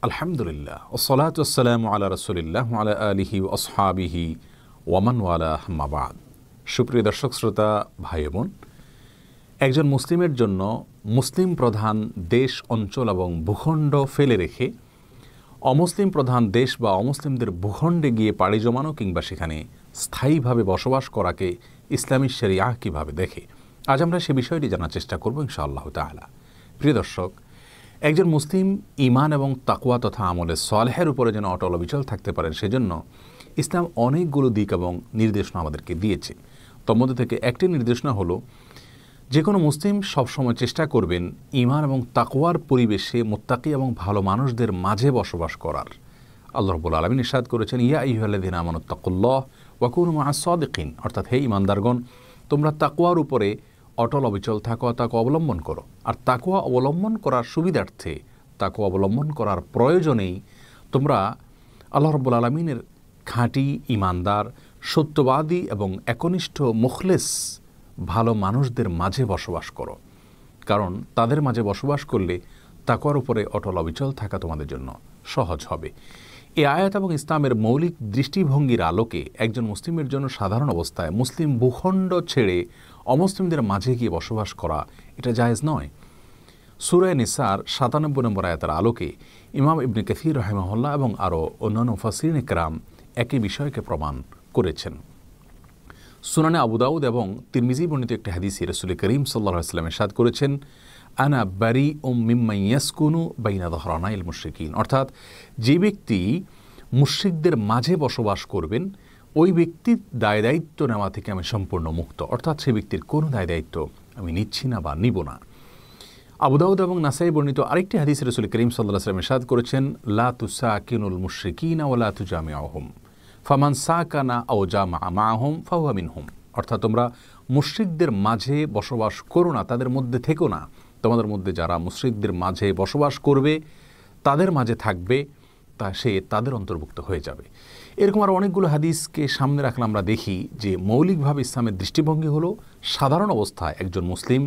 আলহামদুলিল্লাহ ওসসালাতু ওয়াসসালামু আলা রাসূলিল্লাহ ওয়া আলা আলিহি ওয়া আসহাবিহি ওয়া মান ওয়ালা আম্মা বা'দ। সুপ্রিয় দর্শক শ্রোতা ভাই বোন, একজন মুসলিমের জন্য মুসলিম প্রধান দেশ, অঞ্চল এবং ভূখণ্ড ফেলে রেখে অমুসলিম প্রধান দেশ বা অমুসলিমদের ভূখণ্ডে গিয়ে পাড়ি জমানো কিংবা সেখানে স্থায়ীভাবে বসবাস করাকে ইসলামী শরিয়াহ কীভাবে দেখে, আজ আমরা সে বিষয়টি জানার চেষ্টা করব ইনশাআল্লাহ তাআলা। প্রিয় দর্শক, একজন মুসলিম ঈমান এবং তাকওয়া তথা আমলে সালেহের উপরে যেন অটল অবিচল থাকতে পারেন, সেজন্য ইসলাম অনেকগুলো দিক এবং নির্দেশনা আমাদেরকে দিয়েছে। তোর মধ্যে থেকে একটি নির্দেশনা হলো, যে কোনো মুসলিম সবসময় চেষ্টা করবেন ঈমান এবং তাকওয়ার পরিবেশে মুত্তাকি এবং ভালো মানুষদের মাঝে বসবাস করার। আল্লাহ রাব্বুল আলামিন ইরশাদ করেছেন, ইয়া আইয়ুহাল্লাযীনা আমানুত্তাকুল্লাহ ওয়া কুনু মা'আস সাদিকিন, অর্থাৎ হে ঈমানদারগণ, তোমরা তাকওয়ার উপরে অটল অবিচল থাকো, তাকওয়া অবলম্বন করো। আর তাকওয়া অবলম্বন করার সুবিধার্থে, তাকওয়া অবলম্বন করার প্রয়োজনেই তোমরা আল্লাহ রাব্বুল আলামিনের খাঁটি ঈমানদার, সত্যবাদী এবং একনিষ্ঠ মুখলেস ভালো মানুষদের মাঝে বসবাস করো, কারণ তাদের মাঝে বসবাস করলে তাকওয়ার উপরে অটল অবিচল থাকা তোমাদের জন্য সহজ হবে। এই আয়াত এবং ইসলামের মৌলিক দৃষ্টিভঙ্গির আলোকে একজন মুসলিমের জন্য সাধারণ অবস্থায় মুসলিম ভূখণ্ড ছেড়ে অমুসলিমদের মাঝে গিয়ে বসবাস করা এটা জায়েজ নয়। সূরা নিসার ৯৭ নম্বর আয়াতের আলোকে ইমাম ইবনে কাসীর রাহিমাহুল্লাহ এবং আরও অন্যান্য মুফাসসিরিন ইকরাম একই বিষয়কে প্রমাণ করেছেন। সুনানে আবু দাউদ এবং তিরমিজি বর্ণিত একটি হাদিসে রাসূল করিম সাল্লাল্লাহু আলাইহি ওয়াসাল্লাম ইরশাদ করেছেন, আনা বারিউম মিম্মান ইয়াসকুনু বাইনা যহরানাইল মুশরিকিন, অর্থাৎ যে ব্যক্তি মুশরিকদের মাঝে বসবাস করবেন ওই ব্যক্তির দায় দায়িত্ব নেওয়া থেকে আমি সম্পূর্ণ মুক্ত, অর্থাৎ সে ব্যক্তির কোনো দায় দায়িত্ব আমি নিচ্ছি না বা নিব না। আবু দাউদ এবং নাসাই বর্ণিত আরেকটি হাদিসে রাসূল করিম সাল্লাল্লাহু আলাইহি ওয়াসাল্লাম ইরশাদ করেছেন, লা তুসাকিনুল মুশরিকিনা ওয়া লা তুজামিউহুম ফামান সাকানা আও জামাআ মাআহুম ফাহুয়া মিনহুম, অর্থাৎ তোমরা মুশরিকদের মাঝে বসবাস করো না, তাদের মধ্যে থেকো না। তোমাদের মধ্যে যারা মুশরিকদের মাঝে বসবাস করবে, তাদের মাঝে থাকবে, তা সে তাদের অন্তর্ভুক্ত হয়ে যাবে। এরকম আরও অনেকগুলো হাদিসকে সামনে রাখলে আমরা দেখি যে মৌলিকভাবে ইসলামের দৃষ্টিভঙ্গি হলো, সাধারণ অবস্থায় একজন মুসলিম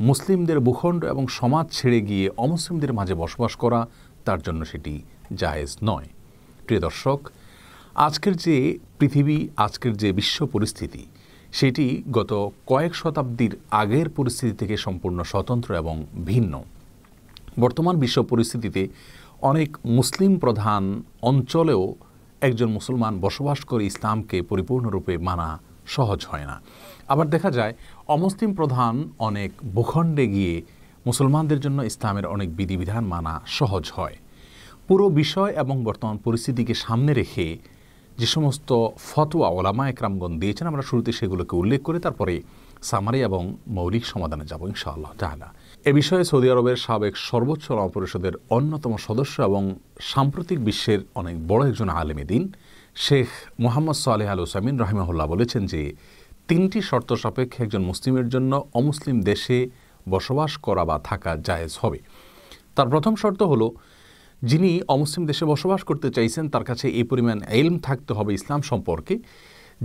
মুসলিমদের ভূখণ্ড এবং সমাজ ছেড়ে গিয়ে অমুসলিমদের মাঝে বসবাস করা তার জন্য সেটি জায়েজ নয়। প্রিয় দর্শক, আজকের যে পৃথিবী, আজকের যে বিশ্ব পরিস্থিতি, সেটি গত কয়েক শতাব্দীর আগের পরিস্থিতি থেকে সম্পূর্ণ স্বতন্ত্র এবং ভিন্ন। বর্তমান বিশ্ব পরিস্থিতিতে অনেক মুসলিম প্রধান অঞ্চলেও একজন মুসলমান বসবাস করে ইসলামকে পরিপূর্ণরূপে মানা সহজ হয় না। আবার দেখা যায় অমুসলিম প্রধান অনেক ভূখণ্ডে গিয়ে মুসলমানদের জন্য ইসলামের অনেক বিধিবিধান মানা সহজ হয়। পুরো বিষয় এবং বর্তমান পরিস্থিতিকে সামনে রেখে যে সমস্ত ফতোয়া ওলামা একরামগণ দিয়েছেন, আমরা শুরুতে সেগুলোকে উল্লেখ করে তারপরে সামারি এবং মৌলিক সমাধানে যাব ইনশাআল্লাহ তাআলা। এ বিষয়ে সৌদি আরবের সাবেক সর্বোচ্চ ওলামা পরিষদের অন্যতম সদস্য এবং সাম্প্রতিক বিশ্বের অনেক বড় একজন আলেম দ্বীন শেখ মুহাম্মদ সালেহ আল উসাইমিন রাহিমাহুল্লাহ বলেছেন যে ৩টি শর্ত সাপেক্ষে একজন মুসলিমের জন্য অমুসলিম দেশে বসবাস করা বা থাকা জায়েজ হবে। তার প্রথম শর্ত হলো, যিনি অমুসলিম দেশে বসবাস করতে চাইছেন তার কাছে এই পরিমাণ ইলম থাকতে হবে ইসলাম সম্পর্কে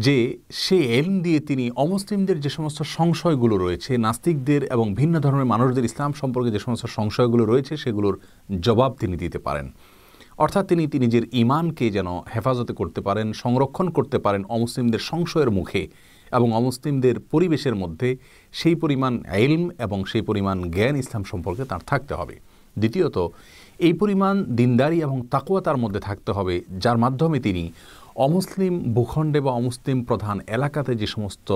যে সে ইলম দিয়ে তিনি অমুসলিমদের যে সমস্ত সংশয়গুলো রয়েছে, নাস্তিকদের এবং ভিন্ন ধর্মের মানুষদের ইসলাম সম্পর্কে যে সমস্ত সংশয়গুলো রয়েছে সেগুলোর জবাব তিনি দিতে পারেন। অর্থাৎ তিনি নিজের ঈমানকে যেন হেফাজতে করতে পারেন, সংরক্ষণ করতে পারেন অমুসলিমদের সংশয়ের মুখে, এবং অমুসলিমদের পরিবেশের মধ্যে সেই পরিমাণ ইলম এবং সেই পরিমাণ জ্ঞান ইসলাম সম্পর্কে তার থাকতে হবে। দ্বিতীয়ত, এই পরিমাণ দিনদারি এবং তাকওয়া তার মধ্যে থাকতে হবে যার মাধ্যমে তিনি অমুসলিম ভূখণ্ডে বা অমুসলিম প্রধান এলাকাতে যে সমস্ত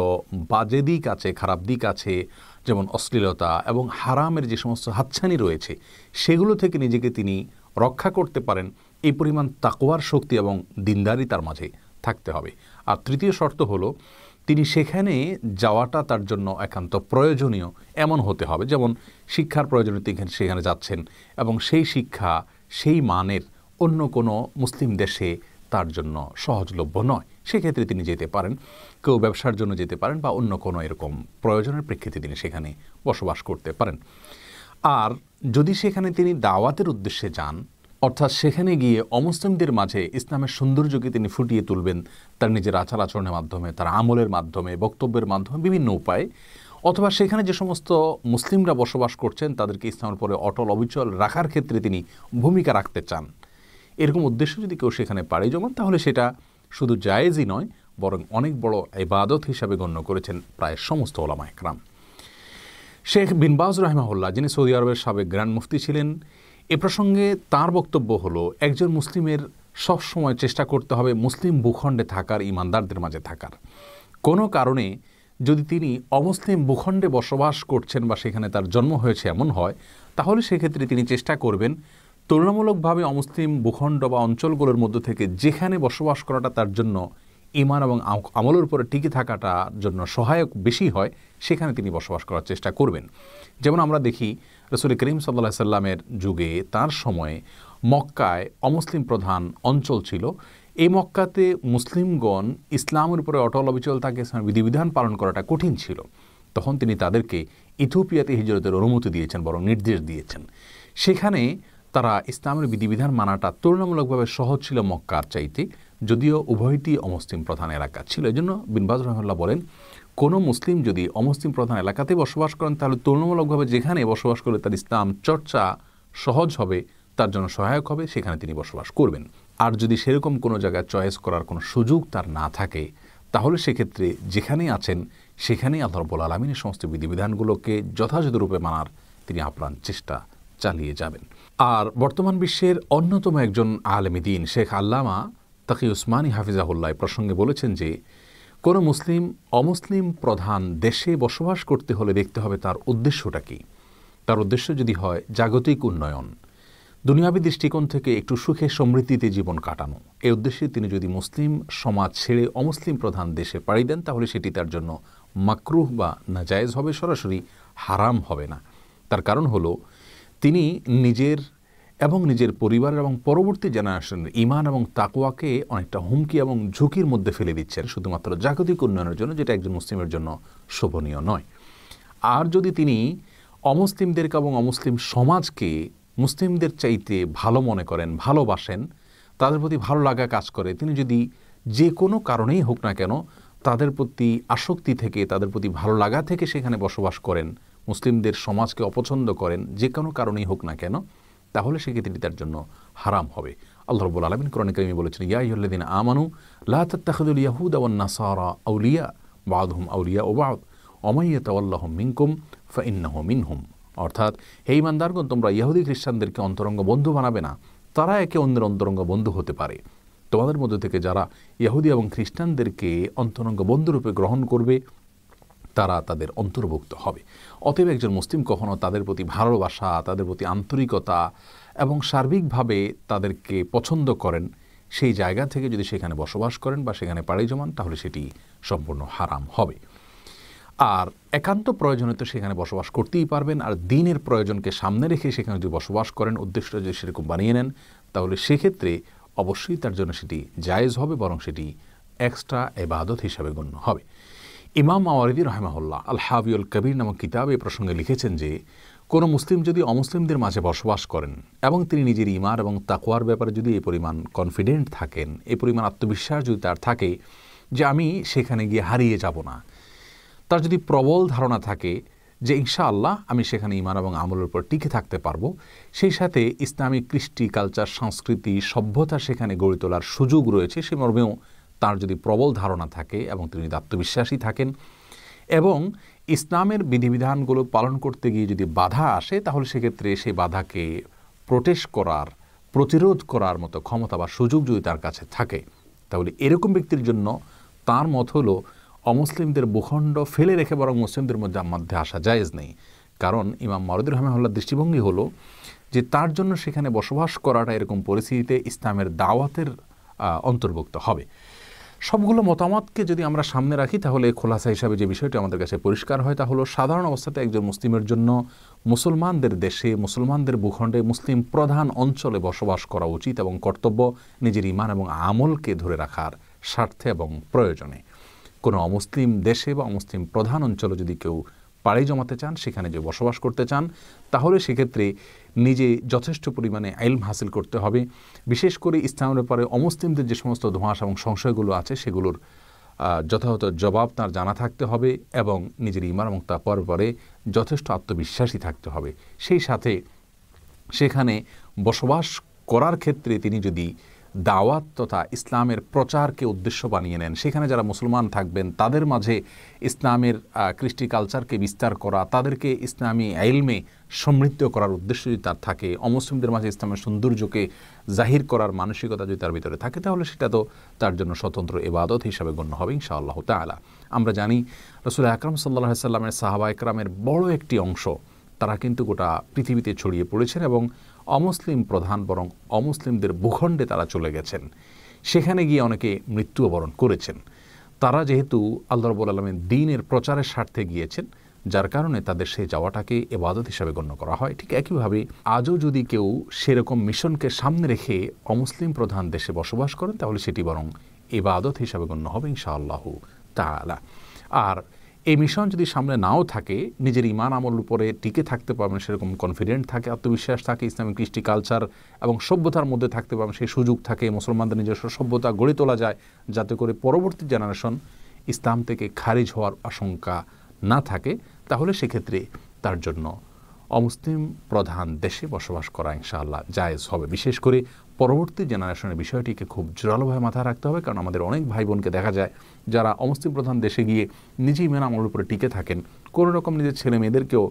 বাজে দিক আছে, খারাপ দিক আছে, যেমন অশ্লীলতা এবং হারামের যে সমস্ত হাতছানি রয়েছে, সেগুলো থেকে নিজেকে তিনি রক্ষা করতে পারেন। এই পরিমাণ তাকওয়ার শক্তি এবং দিনদারি তার মাঝে থাকতে হবে। আর তৃতীয় শর্ত হলো, তিনি সেখানে যাওয়াটা তার জন্য একান্ত প্রয়োজনীয় এমন হতে হবে, যেমন শিক্ষার প্রয়োজনীয়তা সেখানে যাচ্ছেন এবং সেই শিক্ষা সেই মানের অন্য কোনো মুসলিম দেশে তার জন্য সহজলভ্য নয়, সেক্ষেত্রে তিনি যেতে পারেন। কেউ ব্যবসার জন্য যেতে পারেন বা অন্য কোনো এরকম প্রয়োজনের প্রেক্ষিতে তিনি সেখানে বসবাস করতে পারেন। আর যদি সেখানে তিনি দাওয়াতের উদ্দেশ্যে যান, অর্থাৎ সেখানে গিয়ে অমুসলিমদের মাঝে ইসলামের সৌন্দর্যকে তিনি ফুটিয়ে তুলবেন তার নিজের আচার আচরণের মাধ্যমে, তার আমলের মাধ্যমে, বক্তব্যের মাধ্যমে, বিভিন্ন উপায়ে, অথবা সেখানে যে সমস্ত মুসলিমরা বসবাস করছেন তাদেরকে ইসলামের পরে অটল অবিচল রাখার ক্ষেত্রে তিনি ভূমিকা রাখতে চান, এরকম উদ্দেশ্য যদি কেউ সেখানে পাড়ি জমান তাহলে সেটা শুধু জায়েজই নয়, বরং অনেক বড় ইবাদত হিসাবে গণ্য করেছেন প্রায় সমস্ত ওলামা একরাম। শেখ বিন বাজ রাহিমাহুল্লাহ, যিনি সৌদি আরবের সাবেক গ্র্যান্ড মুফতি ছিলেন, এ প্রসঙ্গে তার বক্তব্য হলো, একজন মুসলিমের সবসময় চেষ্টা করতে হবে মুসলিম ভূখণ্ডে থাকার, ইমানদারদের মাঝে থাকার। কোনো কারণে যদি তিনি অমুসলিম ভূখণ্ডে বসবাস করছেন বা সেখানে তার জন্ম হয়েছে এমন হয়, তাহলে সেক্ষেত্রে তিনি চেষ্টা করবেন তুলনামূলকভাবে অমুসলিম ভূখণ্ড বা অঞ্চলগুলোর মধ্য থেকে যেখানে বসবাস করাটা তার জন্য ঈমান এবং আমলের উপরে টিকে থাকাটার জন্য সহায়ক বেশি হয়, সেখানে তিনি বসবাস করার চেষ্টা করবেন। যেমন আমরা দেখি রাসূল করিম সাল্লাল্লাহু আলাইহি সাল্লামের যুগে, তার সময়ে মক্কায় অমুসলিম প্রধান অঞ্চল ছিল। এই মক্কাতে মুসলিমগণ ইসলামের উপরে অটল অবিচল থাকে, ইসলামের বিধিবিধান পালন করাটা কঠিন ছিল। তখন তিনি তাদেরকে ইথিওপিয়াতে হিজরতের অনুমতি দিয়েছেন, বরং নির্দেশ দিয়েছেন। সেখানে তারা ইসলামের বিধিবিধান মানাটা তুলনামূলকভাবে সহজ ছিল মক্কার চাইতে, যদিও উভয়টি অমুসলিম প্রধান এলাকা ছিল। এই জন্য বিন বাজ রাহিমাহুল্লাহ বলেন, কোনো মুসলিম যদি অমুসলিম প্রধান এলাকাতে বসবাস করেন, তাহলে তুলনামূলকভাবে যেখানে বসবাস করলে তার ইসলাম চর্চা সহজ হবে, তার জন্য সহায়ক হবে, সেখানে তিনি বসবাস করবেন। আর যদি সেরকম কোনো জায়গায় চয়েস করার কোনো সুযোগ তার না থাকে, তাহলে সেক্ষেত্রে যেখানেই আছেন সেখানেই আল্লাহ রাব্বুল আলামিনের সমস্ত বিধিবিধানগুলোকে যথাযথ রূপে মানার তিনি আপ্রাণ চেষ্টা চালিয়ে যাবেন। আর বর্তমান বিশ্বের অন্যতম একজন আলেমে দ্বীন শেখ আল্লামা তাকি উসমানী হাফিজাহুল্লাহ প্রসঙ্গে বলেছেন যে, কোনো মুসলিম অমুসলিম প্রধান দেশে বসবাস করতে হলে দেখতে হবে তার উদ্দেশ্যটা কী। তার উদ্দেশ্য যদি হয় জাগতিক উন্নয়ন, দুনিয়াবী দৃষ্টিকোণ থেকে একটু সুখে সমৃদ্ধিতে জীবন কাটানো, এই উদ্দেশ্যে তিনি যদি মুসলিম সমাজ ছেড়ে অমুসলিম প্রধান দেশে পাড়ি দেন, তাহলে সেটি তার জন্য মাকরুহ বা নাজায়েজ হবে, সরাসরি হারাম হবে না। তার কারণ হলো, তিনি নিজের এবং নিজের পরিবারের এবং পরবর্তী জেনারেশনের ঈমান এবং তাকওয়াকে অনেকটা হুমকি এবং ঝুঁকির মধ্যে ফেলে দিচ্ছেন, শুধুমাত্র জাগতিক উন্নয়নের জন্য, যেটা একজন মুসলিমের জন্য শোভনীয় নয়। আর যদি তিনি অমুসলিমদেরকে এবং অমুসলিম সমাজকে মুসলিমদের চাইতে ভালো মনে করেন, ভালোবাসেন, তাদের প্রতি ভালো লাগা কাজ করে, তিনি যদি যে কোনো কারণেই হোক না কেন তাদের প্রতি আসক্তি থেকে, তাদের প্রতি ভালো লাগা থেকে সেখানে বসবাস করেন, মুসলিমদের সমাজকে অপছন্দ করেন, যে কোনো কারণেই হোক না কেন, তাহলে সেক্ষেত্রে তার জন্য হারাম হবে। আল্লাহ রাব্বুল আলামিন কোরআনে কারিমে বলেছেন, ইয়া আইয়ুহাল্লাযীনা আমানু লা তাত্তাখিযুল ইয়াহুদা ওয়ান নাসারা আউলিয়া বা'দুহুম আউলিয়াউ বা'দ ওয়া মান ইয়াতাওয়াল্লাহুম মিনকুম ফাইন্নাহু মিনহুম। অর্থাৎ, হে ঈমানদারগণ, তোমরা ইহুদি খ্রিস্টানদেরকে অন্তরঙ্গ বন্ধু বানাবে না, তারা একে অন্যের অন্তরঙ্গ বন্ধু হতে পারে। তোমাদের মধ্যে থেকে যারা ইহুদি এবং খ্রিস্টানদেরকে অন্তরঙ্গ বন্ধুরূপে গ্রহণ করবে, তারা তাদের অন্তর্ভুক্ত হবে। অতএব একজন মুসলিম কখনো তাদের প্রতি ভালোবাসা, তাদের প্রতি আন্তরিকতা এবং সার্বিকভাবে তাদেরকে পছন্দ করেন, সেই জায়গা থেকে যদি সেখানে বসবাস করেন বা সেখানে পাড়ি জমান, তাহলে সেটি সম্পূর্ণ হারাম হবে। আর একান্ত প্রয়োজনে তো সেখানে বসবাস করতেই পারবেন। আর দ্বীনের প্রয়োজনকে সামনে রেখে সেখানে যদি বসবাস করেন, উদ্দেশ্যটা যদি সেরকম বানিয়ে নেন, তাহলে সেক্ষেত্রে অবশ্যই তার জন্য সেটি জায়েজ হবে, বরং সেটি এক্সট্রা ইবাদত হিসাবে গণ্য হবে। ইমাম মাওয়ারিদি রাহিমাহুল্লাহ আল হাবিউল কবির নামক কিতাবে এই প্রসঙ্গে লিখেছেন যে, কোনো মুসলিম যদি অমুসলিমদের মাঝে বসবাস করেন এবং তিনি নিজের ঈমান এবং তাকওয়ার ব্যাপারে যদি এই পরিমাণ কনফিডেন্ট থাকেন, এই পরিমাণ আত্মবিশ্বাস যদি তার থাকে যে আমি সেখানে গিয়ে হারিয়ে যাব না, তার যদি প্রবল ধারণা থাকে যে ইনশাআল্লাহ আমি সেখানে ঈমান এবং আমলের উপর টিকে থাকতে পারবো, সেই সাথে ইসলামিক কৃষ্টি, কালচার, সংস্কৃতি, সভ্যতা সেখানে গড়ে তোলার সুযোগ রয়েছে, সে মর্মেও তার যদি প্রবল ধারণা থাকে এবং তিনি যদি আত্মবিশ্বাসী থাকেন এবং ইসলামের বিধিবিধানগুলো পালন করতে গিয়ে যদি বাধা আসে, তাহলে সেক্ষেত্রে সেই বাধাকে প্রোটেস্ট করার, প্রতিরোধ করার মতো ক্ষমতা বা সুযোগ যদি তার কাছে থাকে, তাহলে এরকম ব্যক্তির জন্য তার মত হলো অমুসলিমদের ভূখণ্ড ফেলে রেখে বরং মুসলিমদের মধ্যে আসা জায়েজ নেই। কারণ ইমাম মাওয়ারিদি রাহিমাহুল্লাহর দৃষ্টিভঙ্গি হলো যে তার জন্য সেখানে বসবাস করাটা এরকম পরিস্থিতিতে ইসলামের দাওয়াতের অন্তর্ভুক্ত হবে। সবগুলো মতামতকে যদি আমরা সামনে রাখি, তাহলে খোলাসা হিসাবে যে বিষয়টি আমাদের কাছে পরিষ্কার হয়, তা হলো সাধারণ অবস্থাতে একজন মুসলিমের জন্য মুসলমানদের দেশে, মুসলমানদের ভূখণ্ডে, মুসলিম প্রধান অঞ্চলে বসবাস করা উচিত এবং কর্তব্য নিজের ঈমান এবং আমলকে ধরে রাখার স্বার্থে এবং প্রয়োজনে। কোনো অমুসলিম দেশে বা অমুসলিম প্রধান অঞ্চলে যদি কেউ পাড়ি জমাতে চান, সেখানে যে বসবাস করতে চান, তাহলে সেক্ষেত্রে নিজে যথেষ্ট পরিমাণে ইলম হাসিল করতে হবে। বিশেষ করে ইসলামের ব্যাপারে অমুসলিমদের যে সমস্ত ধোঁয়াশা এবং সংশয়গুলো আছে, সেগুলোর যথাযথ জবাব তার জানা থাকতে হবে এবং নিজের ঈমান এবং তাকওয়ার ব্যাপারে যথেষ্ট আত্মবিশ্বাসী থাকতে হবে। সেই সাথে সেখানে বসবাস করার ক্ষেত্রে তিনি যদি দাওয়াত তথা ইসলামের প্রচারকে উদ্দেশ্য বানিয়ে নেন, সেখানে যারা মুসলমান থাকবেন তাদের মাঝে ইসলামের কৃষ্টি কালচারকে বিস্তার করা, তাদেরকে ইসলামী ইলমে সমৃদ্ধ করার উদ্দেশ্য যদি তার থাকে, অমুসলিমদের মাঝে ইসলামের সৌন্দর্যকে জাহির করার মানসিকতা যদি তার ভিতরে থাকে, তাহলে সেটা তো তার জন্য স্বতন্ত্র ইবাদত হিসাবে গণ্য হবে ইনশাআল্লাহ তাআলা। আমরা জানি রাসূল আকরাম সাল্লাল্লাহু আলাইহি সাল্লামের সাহাবা একরামের বড় একটি অংশ তারা কিন্তু গোটা পৃথিবীতে ছড়িয়ে পড়েছেন এবং অমুসলিম প্রধান বরং অমুসলিমদের ভূখণ্ডে তারা চলে গেছেন, সেখানে গিয়ে অনেকে মৃত্যুবরণ করেছেন। তারা যেহেতু আল্লাহ রাব্বুল আলামিন দ্বীনের প্রচারের স্বার্থে গিয়েছেন, যার কারণে তাদের সেই যাওয়াটাকে ইবাদত হিসাবে গণ্য করা হয়। ঠিক একইভাবে আজও যদি কেউ সেরকম মিশনকে সামনে রেখে অমুসলিম প্রধান দেশে বসবাস করেন, তাহলে সেটি বরং ইবাদত হিসাবে গণ্য হবে ইনশাআল্লাহ তাআলা। আর এই মিশন যদি সামনে নাও থাকে, নিজের ঈমান আমলের উপরে টিকে থাকতে পারবেন সেরকম কনফিডেন্ট থাকে, আত্মবিশ্বাস থাকে, ইসলামিক কৃষ্টি কালচার এবং সভ্যতার মধ্যে থাকতে পারবেন সেই সুযোগ থাকে, মুসলমানদের নিজস্ব সভ্যতা গড়ে তোলা যায়, যাতে করে পরবর্তী জেনারেশন ইসলাম থেকে খারিজ হওয়ার আশঙ্কা না থাকে, তাহলে সেক্ষেত্রে তার জন্য অমুসলিম প্রধান দেশে বসবাস করা ইনশাআল্লাহ জায়েজ হবে। বিশেষ করে পরবর্তী জেনারেশনের বিষয়টিকে খুব জোরালোভাবে মাথায় রাখতে হবে, কারণ আমাদের অনেক ভাই বোনকে দেখা যায় যারা অমুসলিম প্রধান দেশে গিয়ে নিজেই মেন আমলের উপরে টিকে থাকেন, কোনো রকম নিজের ছেলে মেয়েদেরকেও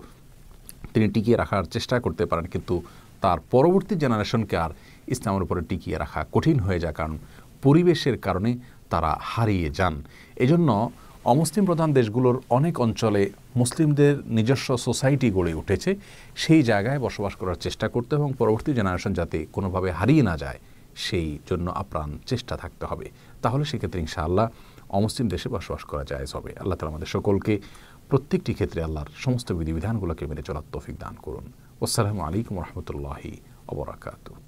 তিনি টিকিয়ে রাখার চেষ্টা করতে পারেন, কিন্তু তার পরবর্তী জেনারেশনকে আর ইসলামের উপরে টিকিয়ে রাখা কঠিন হয়ে যায়, কারণ পরিবেশের কারণে তারা হারিয়ে যান। এজন্য অমুসলিম প্রধান দেশগুলোর অনেক অঞ্চলে মুসলিমদের নিজস্ব সোসাইটি গড়ে উঠেছে, সেই জায়গায় বসবাস করার চেষ্টা করতে এবং পরবর্তী জেনারেশন যাতে কোনোভাবে হারিয়ে না যায় সেই জন্য আপ্রাণ চেষ্টা থাকতে হবে। তাহলে সেক্ষেত্রে ইনশাআল্লাহ অমুসলিম দেশে বসবাস করা জায়েজ হবে। আল্লাহ তাআলা আমাদের সকলকে প্রত্যেকটি ক্ষেত্রে আল্লাহর সমস্ত বিধিবিধানগুলোকে মেনে চলার তৌফিক দান করুন। আসসালামু আলাইকুম ওয়া রাহমাতুল্লাহি ওয়া বারাকাতুহু।